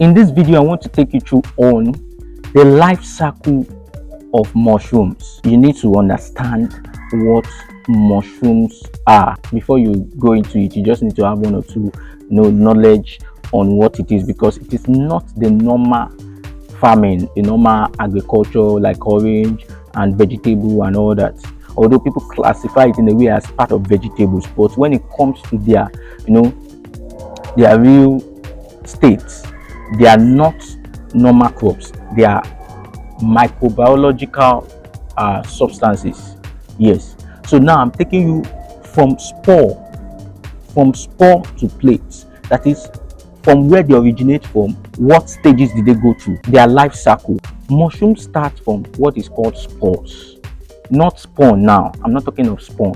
In this video, I want to take you through on the life cycle of mushrooms. You need to understand what mushrooms are before you go into it. You just need to have one or two knowledge on what it is, because it is not the normal farming, the normal agriculture like orange and vegetable and all that. Although people classify it in a way as part of vegetables, but when it comes to their their real states, they are not normal crops. They are microbiological substances. Yes. So now I'm taking you from spore to plate. That is, from where they originate from, what stages did they go through, their life cycle. Mushrooms start from what is called spores, not spawn. Now I'm not talking of spawn.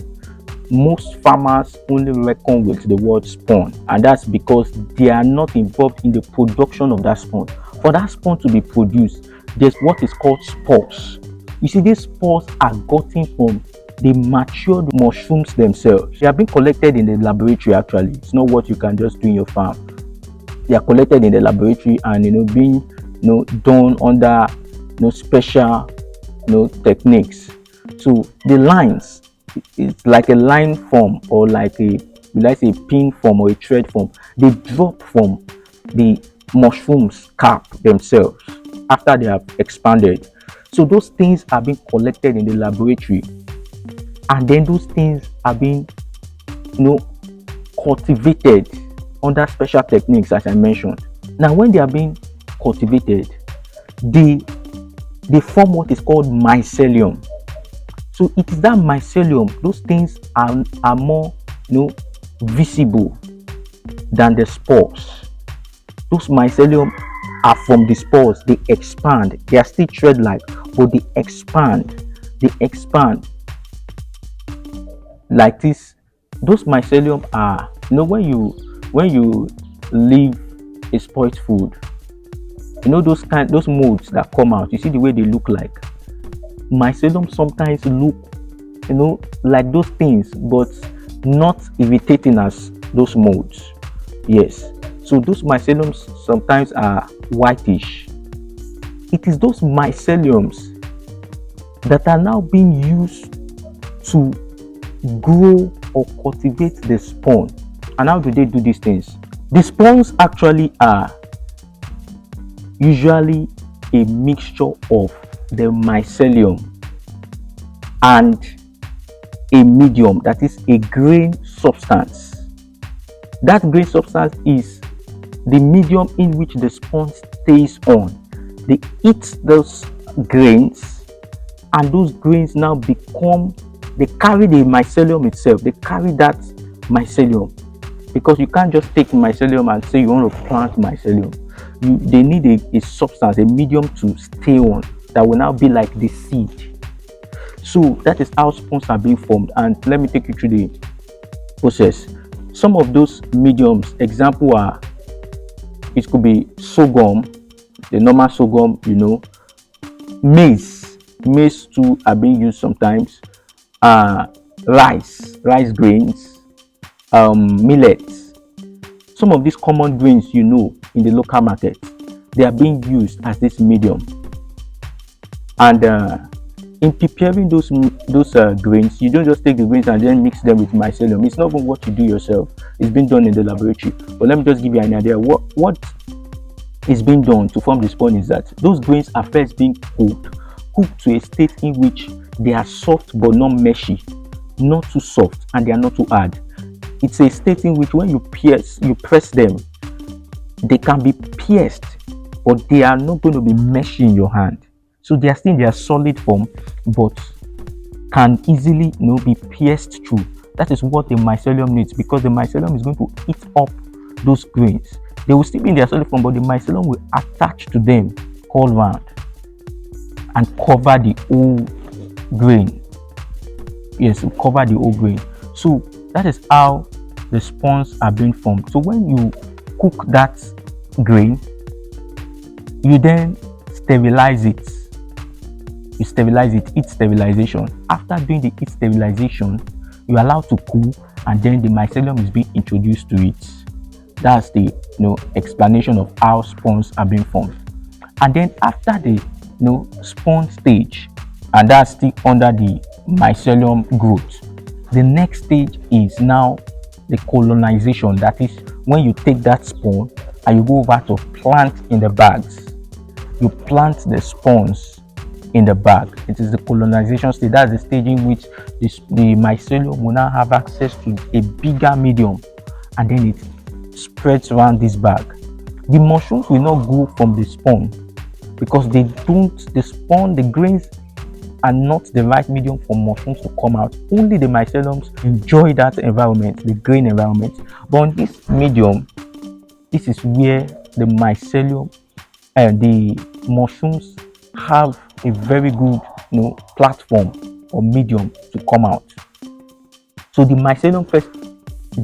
Most farmers only reckon with the word spawn, and that's because they are not involved in the production of that spawn. For that spawn to be produced, there's what is called spores. You see, these spores are gotten from the matured mushrooms themselves. They have been collected in the laboratory. Actually, it's not what you can just do in your farm. They are collected in the laboratory and being done under special techniques. So the lines, it's like a line form, or like a pin form or a thread form. They drop from the mushrooms cap themselves after they have expanded. So those things are being collected in the laboratory, and then those things are being cultivated under special techniques, as I mentioned. Now when they are being cultivated, they form what is called mycelium. So it is that mycelium, those things are more visible than the spores. Those mycelium are from the spores. They expand. They are still thread-like, but they expand. They expand like this. Those mycelium are, when you leave a spoiled food, those molds that come out, you see the way they look like. Mycelium sometimes look like those things, but not irritating as those molds. Yes. So those myceliums sometimes are whitish. It is those myceliums that are now being used to grow or cultivate the spawn. And how do they do these things? The spawns actually are usually a mixture of the mycelium and a medium, that is a grain substance. That grain substance is the medium in which the spawn stays on. They eat those grains, and those grains now they carry the mycelium itself. They carry that mycelium, because you can't just take mycelium and say you want to plant mycelium. They need a substance, a medium to stay on, that will now be like the seed. So that is how spawns are being formed. And let me take you through the process. Some of those mediums, example are, it could be sorghum, the normal sorghum, maize too are being used sometimes, rice grains, millets. Some of these common grains in the local market, they are being used as this medium. And in preparing those grains, you don't just take the grains and then mix them with mycelium. It's not even what you do yourself. It's been done in the laboratory. But let me just give you an idea. What is being done to form the spawn is that those grains are first being cooked to a state in which they are soft but not meshy, not too soft, and they are not too hard. It's a state in which when you press them, they can be pierced, but they are not going to be meshy in your hand. So they are still in their solid form, but can easily be pierced through. That is what the mycelium needs, because the mycelium is going to eat up those grains. They will still be in their solid form, but the mycelium will attach to them, all round, and cover the whole grain. Yes, cover the whole grain. So that is how the spawns are being formed. So when you cook that grain, you then sterilize it. You sterilize it, heat sterilization. After doing the heat sterilization, you allow to cool, and then the mycelium is being introduced to it. That's the explanation of how spawns are being formed. And then after the spawn stage, and that's still under the mycelium growth, the next stage is now the colonization. That is when you take that spawn and you go over to plant in the bags. You plant the spawns in the bag. It is the colonization stage. That's the stage in which the mycelium will now have access to a bigger medium, and then it spreads around this bag. The mushrooms will not grow from the spawn because the spawn, the grains are not the right medium for mushrooms to come out. Only the myceliums enjoy that environment, the grain environment. But on this medium, this is where the mycelium and the mushrooms have a very good platform or medium to come out. So the mycelium first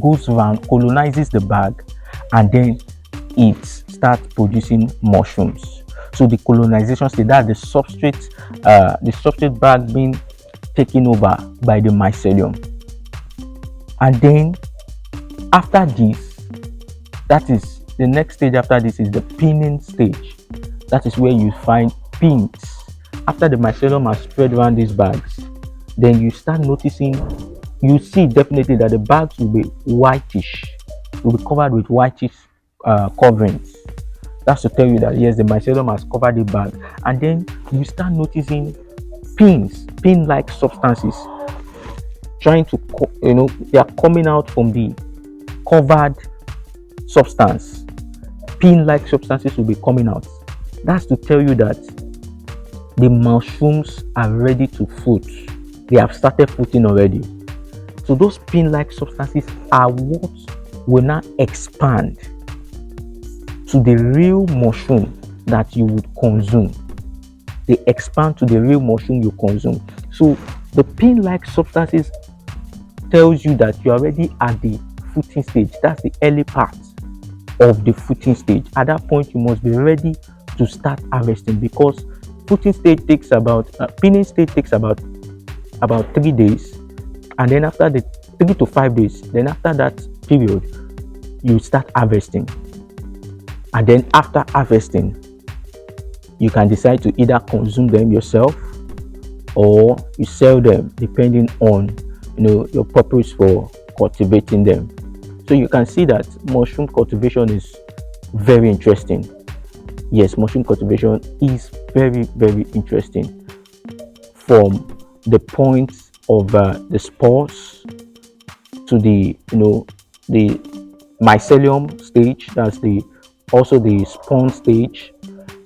goes around, colonizes the bag, and then it starts producing mushrooms. So the colonization stage, that's the substrate bag being taken over by the mycelium. And then after this, that is the next stage. After this is the pinning stage. That is where you find pins. After the mycelium has spread around these bags, then you start noticing, you see definitely that the bags will be whitish, will be covered with whitish coverings. That's to tell you that yes, the mycelium has covered the bag. And then you start noticing pin-like substances trying to, they are coming out from the covered substance. Pin-like substances will be coming out. That's to tell you that the mushrooms are ready to fruit. They have started fruiting already. So those pin-like substances are what will now expand to the real mushroom that you would consume. They expand to the real mushroom you consume. So the pin-like substances tells you that you are already at the fruiting stage. That's the early part of the fruiting stage. At that point, you must be ready to start harvesting, because fruiting stage takes about pinning stage takes about 3 days, and then after the 3 to 5 days, then after that period, you start harvesting. And then after harvesting, you can decide to either consume them yourself or you sell them, depending on your purpose for cultivating them. So you can see that mushroom cultivation is very interesting. Yes, mushroom cultivation is very, very interesting, from the point of the spores to the the mycelium stage, that's also the spawn stage,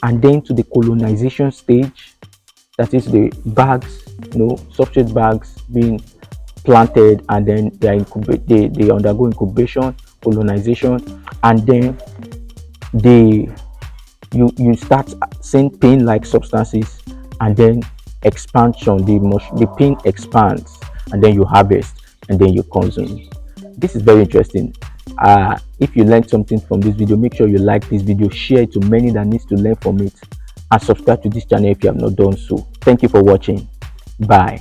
and then to the colonization stage, that is the bags, substrate bags being planted, and then they undergo incubation, colonization, and then you start seeing pin-like substances, and then expansion. The pin expands, and then you harvest, and then you consume. This is very interesting. If you learned something from this video, make sure you like this video, share it to many that needs to learn from it, and subscribe to this channel if you have not done so. Thank you for watching. Bye.